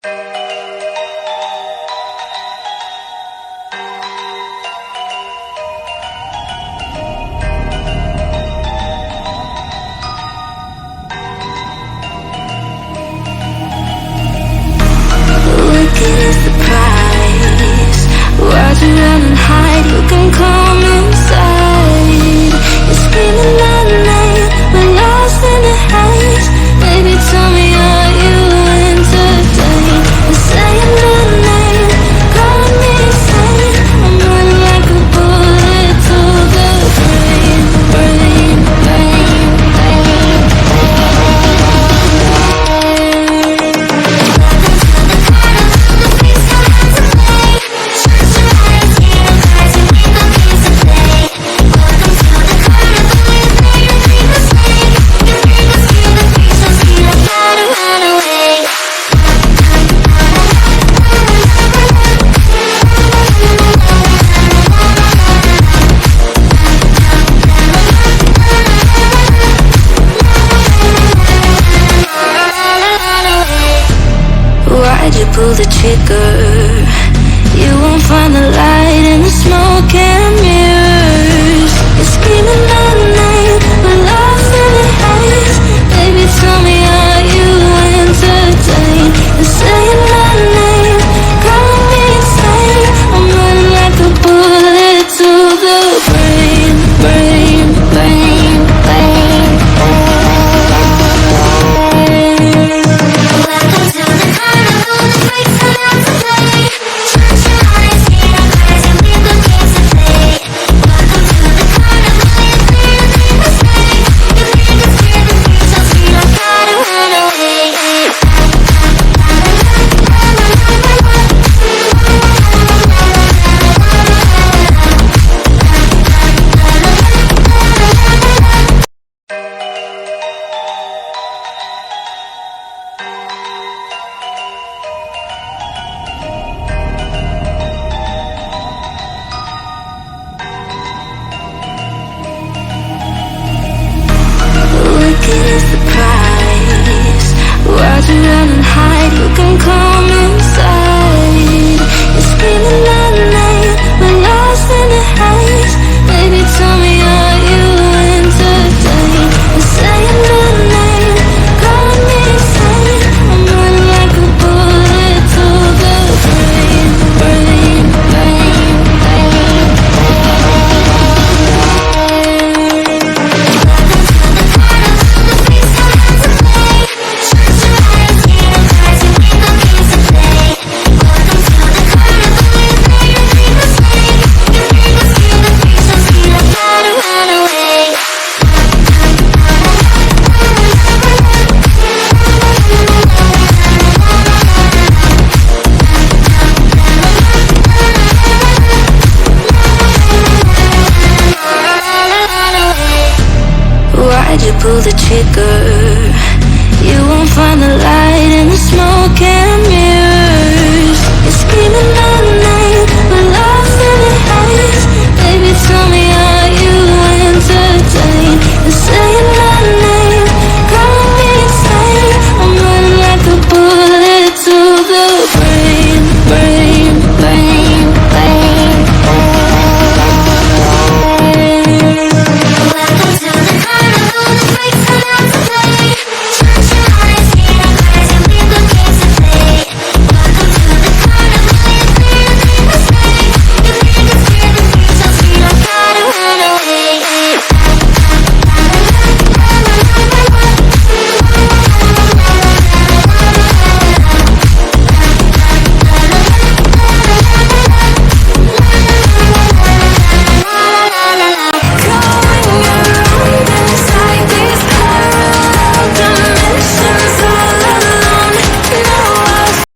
Wicked is the price. Why'd you run and hide? You can come inside. You're screaming out the night. We're lost in the haze. Baby, tell me, are you entertained? You're saying my name, calling me insane. I'm running like a bullet to the brain, brain, brain, brain. Why'd you pull the trigger? You won't find the light in the smoke.